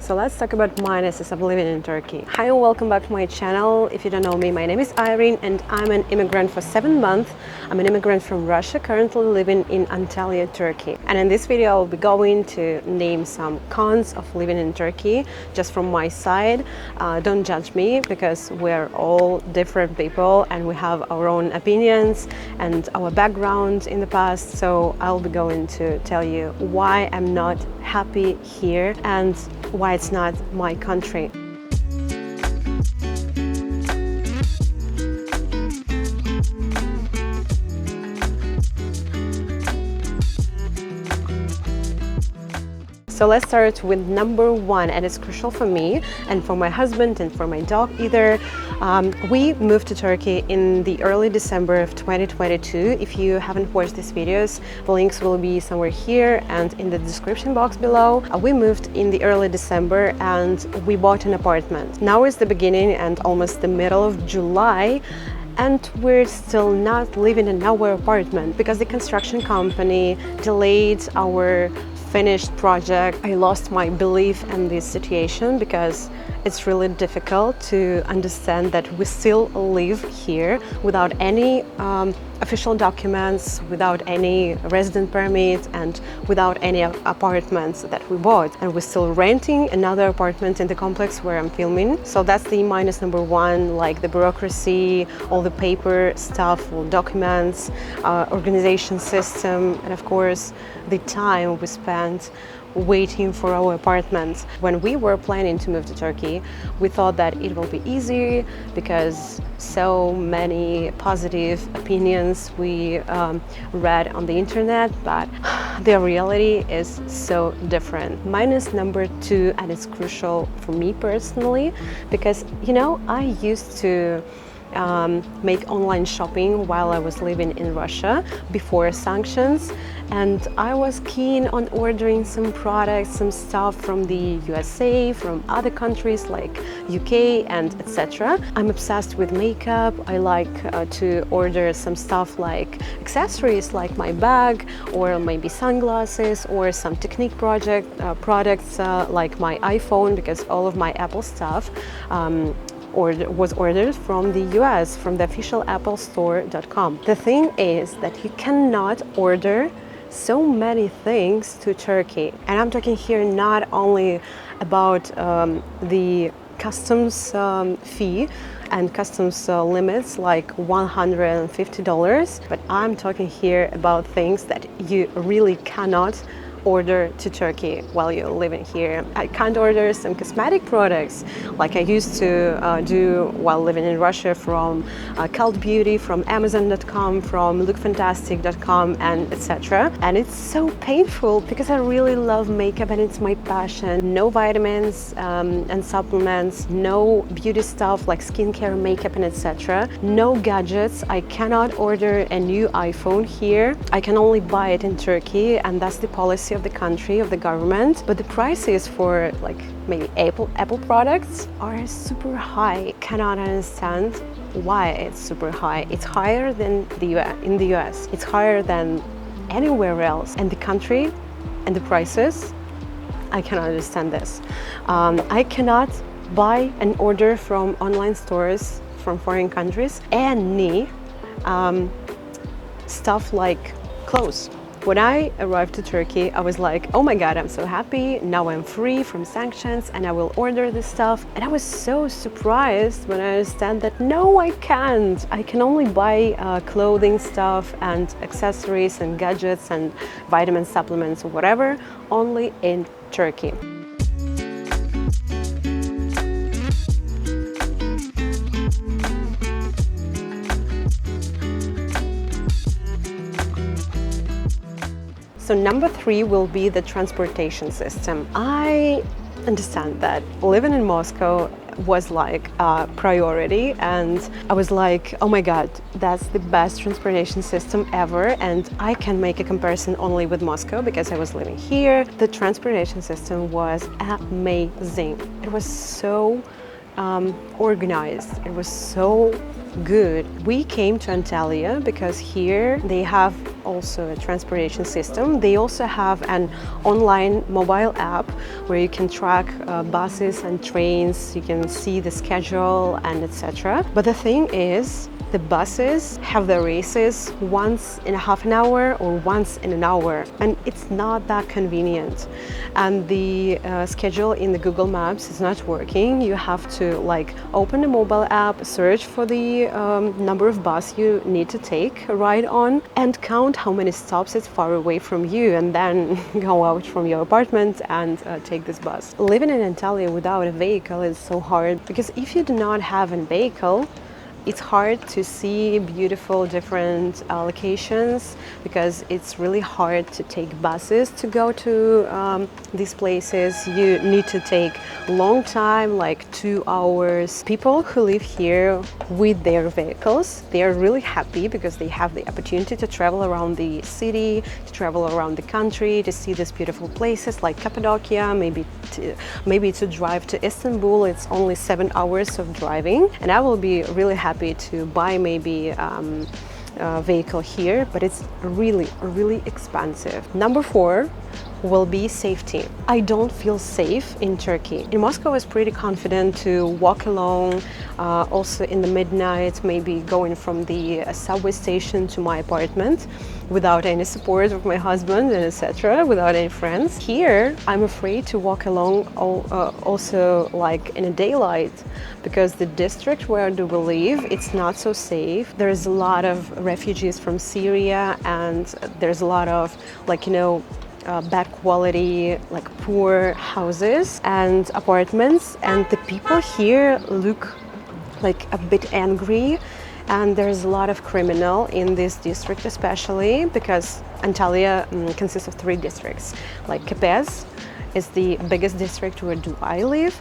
So let's talk about minuses of living in Turkey. Hi and welcome back to my channel. If you don't know me, my name is Irene and I'm an immigrant for 7 months. I'm an immigrant from Russia, currently living in Antalya, Turkey. And in this video, I'll be going to name some cons of living in Turkey, just from my side. Don't judge me because we're all different people and we have our own opinions and our background in the past. So I'll be going to tell you why I'm not happy here and why it's not my country. So let's start with number one, and it's crucial for me and for my husband and for my dog either. We moved to Turkey in the early December of 2022. If you haven't watched these videos, the links will be somewhere here and in the description box below. We moved in the early December and we bought an apartment. Now is the beginning and almost the middle of July, and we're still not living in our apartment because the construction company delayed our finished project. I lost my belief in this situation because it's really difficult to understand that we still live here without any official documents, without any resident permit, and without any apartments that we bought. And we're still renting another apartment in the complex where I'm filming. So that's the minus number one, like the bureaucracy, all the paper stuff, all documents, organization system, and of course the time we spent waiting for our apartments. When we were planning to move to Turkey, we thought that it will be easy because so many positive opinions we read on the internet, but the reality is so different. Minus number two, and it's crucial for me personally, because I used to make online shopping while I was living in Russia before sanctions, and I was keen on ordering some products, some stuff from the USA, from other countries like UK and etc. I'm obsessed with makeup. I like to order some stuff like accessories like my bag or maybe sunglasses or some Technique products like my iPhone, because all of my Apple stuff was ordered from the US, from the official applestore.com. The thing is that you cannot order so many things to Turkey. And I'm talking here not only about the customs fee and customs limits like $150, but I'm talking here about things that you really cannot order to Turkey while you're living here. I can't order some cosmetic products like I used to do while living in Russia from Cult Beauty, from Amazon.com, from LookFantastic.com, and etc. And it's so painful because I really love makeup and it's my passion. No vitamins and supplements, no beauty stuff like skincare, makeup, and etc. No gadgets. I cannot order a new iPhone here. I can only buy it in Turkey, and that's the policy of the country, of the government. But the prices for like maybe Apple products are super high. Cannot understand why it's super high. It's higher than in the US. It's higher than anywhere else. And the country and the prices, I cannot understand this. I cannot buy and order from online stores from foreign countries any stuff like clothes. When I arrived to Turkey, I was like, oh my God, I'm so happy. Now I'm free from sanctions and I will order this stuff. And I was so surprised when I understand that no, I can't. I can only buy clothing stuff and accessories and gadgets and vitamin supplements or whatever, only in Turkey. So number three will be the transportation system. I understand that living in Moscow was like a priority, and I was like, oh my God, that's the best transportation system ever, and I can make a comparison only with Moscow because I was living here. The transportation system was amazing. It was so organized. It was so good. We came to Antalya because here they have also a transportation system. They also have an online mobile app where you can track buses and trains, you can see the schedule and etc. But the thing is, the buses have the races once in a half an hour or once in an hour, and it's not that convenient. And the schedule in the Google Maps is not working. You have to like open a mobile app, search for the number of bus you need to take a ride on, and count how many stops it's far away from you, and then go out from your apartment and take this bus. Living in Antalya without a vehicle is so hard, because if you do not have a vehicle, it's hard to see beautiful different locations, because it's really hard to take buses to go to these places. You need to take long time, like 2 hours. People who live here with their vehicles, they are really happy because they have the opportunity to travel around the city, to travel around the country, to see these beautiful places like Cappadocia, maybe to drive to Istanbul. It's only 7 hours of driving, and I will be really happy to buy maybe a vehicle here, but it's really expensive. Number 4 will be safety. I don't feel safe in Turkey. In Moscow, I was pretty confident to walk along, also in the midnight, maybe going from the subway station to my apartment without any support of my husband and etc., without any friends. Here, I'm afraid to walk along also like in a daylight, because the district where I do live, it's not so safe. There's a lot of refugees from Syria, and there's a lot of bad quality, like poor houses and apartments, and the people here look like a bit angry, and there's a lot of criminal in this district, especially because Antalya consists of 3 districts. Like Kepez is the biggest district where do I live.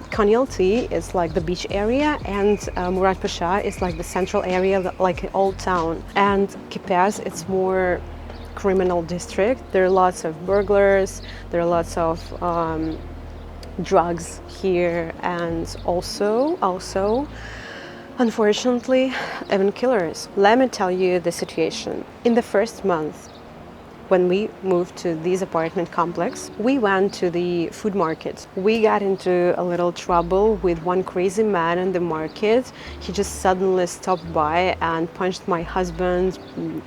Konyaaltı is like the beach area, and Murat Pasha is like the central area, like an old town. And Kepez, it's more criminal district. There are lots of burglars, there are lots of drugs here, and also unfortunately even killers. Let me tell you the situation. In the first month when we moved to this apartment complex, we went to the food market. We got into a little trouble with one crazy man in the market. He just suddenly stopped by and punched my husband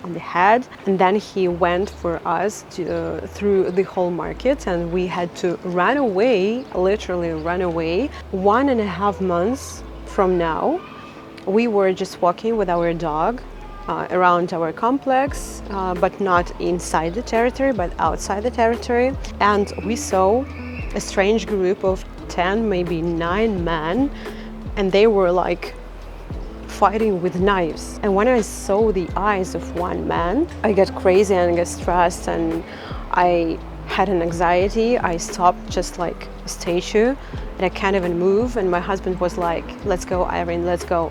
on the head, and then he went for us through the whole market, and we had to run away, literally run away. 1.5 months from now, we were just walking with our dog around our complex, but not inside the territory, but outside the territory. And we saw a strange group of 10, maybe 9 men, and they were like fighting with knives. And when I saw the eyes of one man, I got crazy and I got stressed, and I had an anxiety. I stopped just like a statue, and I can't even move. And my husband was like, "Let's go, Irene, let's go.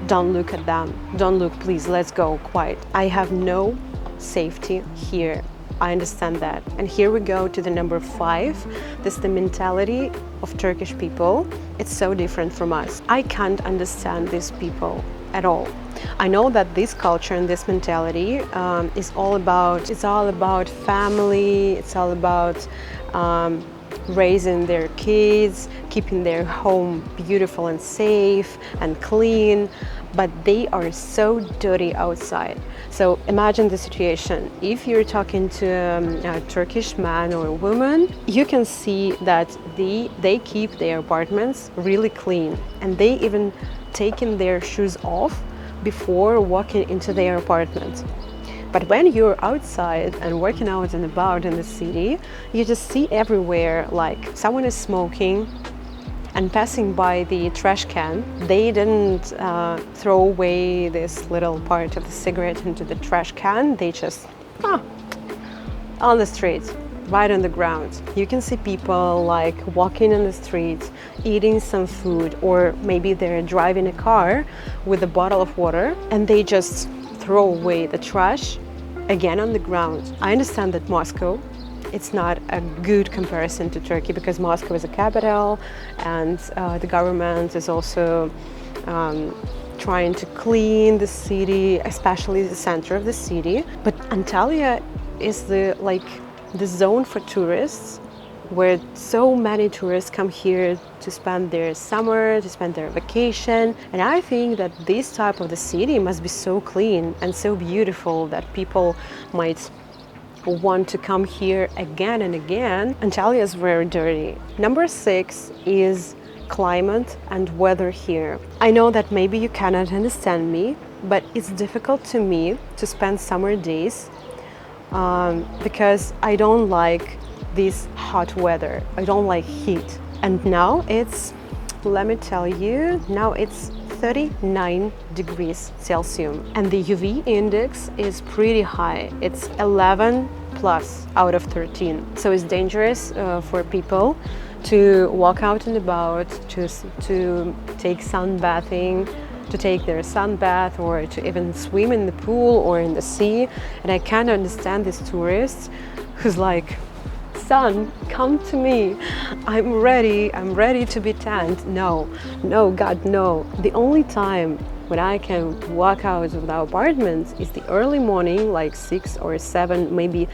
Don't look at them. Don't look, please. Let's go, quiet." I have no safety here. I understand that. And here we go to the number 5. This is the mentality of Turkish people. It's so different from us. I can't understand these people at all. I know that this culture and this mentality is all about family. It's all about raising their kids, keeping their home beautiful and safe and clean, but they are so dirty outside. So imagine the situation. If you're talking to a Turkish man or a woman, you can see that they keep their apartments really clean, and they even taking their shoes off before walking into their apartment. But when you're outside and working out and about in the city, you just see everywhere, like someone is smoking and passing by the trash can. They didn't throw away this little part of the cigarette into the trash can. They just on the street, right on the ground. You can see people like walking in the street, eating some food, or maybe they're driving a car with a bottle of water, and they just throw away the trash again on the ground. I understand that Moscow, it's not a good comparison to Turkey, because Moscow is a capital, and the government is also trying to clean the city, especially the center of the city. But Antalya is the zone for tourists, where so many tourists come here to spend their summer, to spend their vacation. And I think that this type of the city must be so clean and so beautiful that people might want to come here again and again. Antalya is very dirty. Number 6 is climate and weather here. I know that maybe you cannot understand me, but it's difficult to me to spend summer days because I don't like this hot weather. I don't like heat. And now it's, let me tell you, now it's 39 degrees Celsius and the UV index is pretty high. It's 11 plus out of 13. So it's dangerous for people to walk out and about, to take sunbathing, to take their sun bath, or to even swim in the pool or in the sea. And I can't understand these tourists who's like, sun, come to me. I'm ready to be tanned. No, God, no. The only time when I can walk out of the apartment is the early morning, like 6 or 7, maybe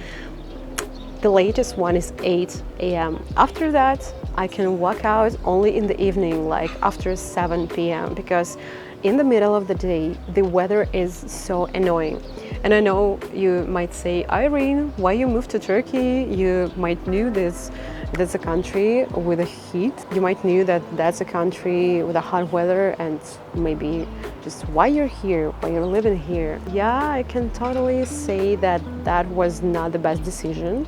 the latest one is 8 a.m. After that, I can walk out only in the evening, like after 7 p.m. because in the middle of the day, the weather is so annoying. And I know you might say, Irene, why you moved to Turkey? You might knew that's a country with a heat. You might knew that that's a country with a hot weather, and maybe just why you're here, why you're living here. Yeah, I can totally say that that was not the best decision.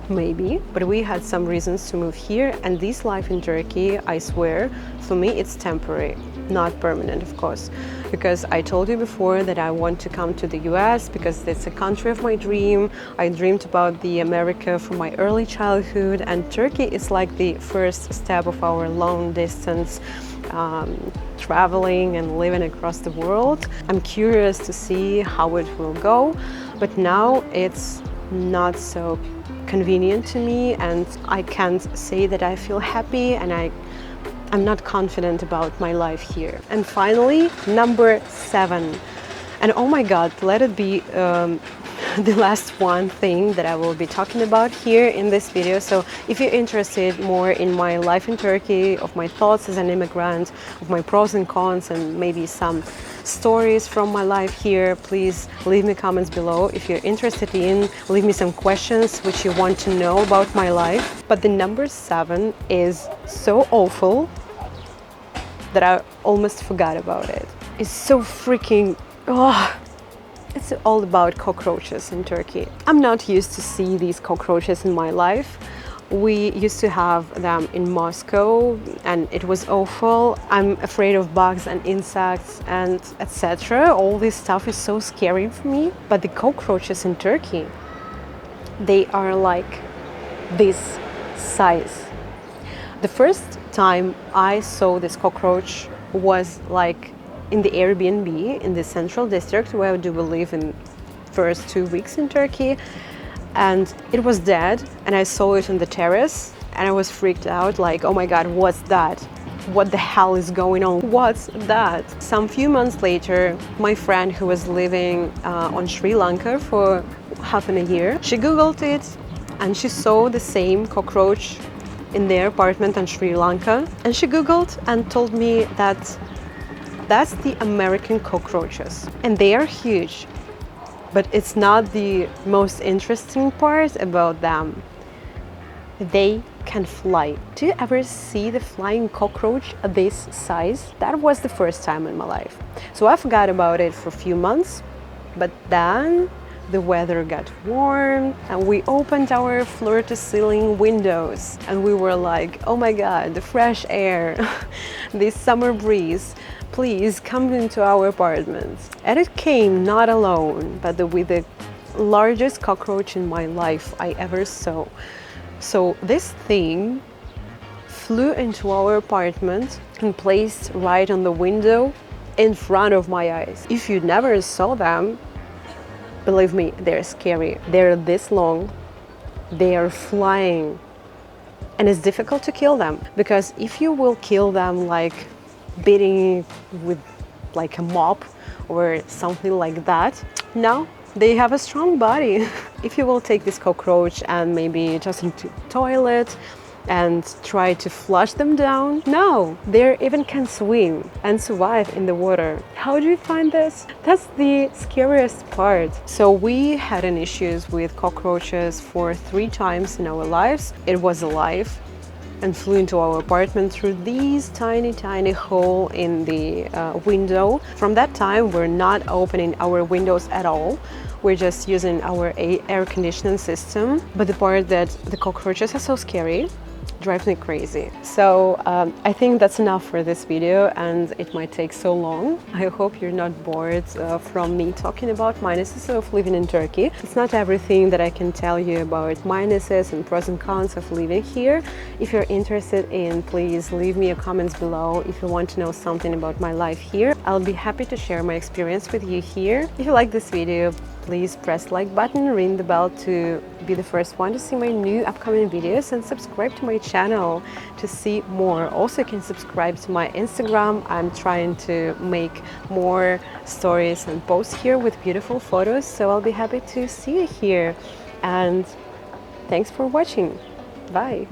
Maybe, but we had some reasons to move here, and this life in Turkey, I swear, for me it's temporary, not permanent, of course, because I told you before that I want to come to the US because it's a country of my dream. I dreamed about the America from my early childhood, and Turkey is like the first step of our long distance traveling and living across the world. I'm curious to see how it will go, but now it's not so convenient to me, and I can't say that I feel happy, and I'm not confident about my life here. And finally, number 7, and oh my God, let it be the last one thing that I will be talking about here in this video. So if you're interested more in my life in Turkey, of my thoughts as an immigrant, of my pros and cons, and maybe some stories from my life here, please leave me comments below. If you're interested in, leave me some questions which you want to know about my life. But the number 7 is so awful that I almost forgot about it. It's so freaking, it's all about cockroaches in Turkey. I'm not used to see these cockroaches in my life. We used to have them in Moscow and it was awful. I'm afraid of bugs and insects and etc. All this stuff is so scary for me. But the cockroaches in Turkey, they are like this size. The first time I saw this cockroach was like in the Airbnb in the central district where do we live in first 2 weeks in Turkey. And it was dead, and I saw it on the terrace, and I was freaked out, like, oh my God, what's that? What the hell is going on? What's that? Some few months later, my friend who was living on Sri Lanka for half a year, she Googled it, and she saw the same cockroach in their apartment in Sri Lanka, and she Googled and told me that that's the American cockroaches, and they are huge. But it's not the most interesting part about them. They can fly. Do you ever see the flying cockroach this size? That was the first time in my life. So I forgot about it for a few months, but then the weather got warm and we opened our floor-to-ceiling windows and we were like, oh my God, the fresh air, this summer breeze. Please come into our apartment. And it came not alone, but with the largest cockroach in my life I ever saw. So this thing flew into our apartment and placed right on the window in front of my eyes. If you never saw them, believe me, they're scary. They're this long, they are flying, and it's difficult to kill them because if you will kill them like beating with like a mop or something like that. No, they have a strong body. If you will take this cockroach and maybe just into the toilet and try to flush them down, no, they even can swim and survive in the water. How do you find this? That's the scariest part. So we had an issues with cockroaches for 3 times in our lives. It was alive and flew into our apartment through these tiny hole in the window. From that time, we're not opening our windows at all. We're just using our air conditioning system. But the part that the cockroaches are so scary drives me crazy. So I think that's enough for this video, and it might take so long. I hope you're not bored from me talking about minuses of living in Turkey. It's not everything that I can tell you about minuses and pros and cons of living here. If you're interested in, please leave me a comments below. If you want to know something about my life here, I'll be happy to share my experience with you here. If you like this video, please press the like button, ring the bell to be the first one to see my new upcoming videos, and subscribe to my channel to see more. Also, you can subscribe to my Instagram. I'm trying to make more stories and posts here with beautiful photos, so I'll be happy to see you here. And thanks for watching. Bye.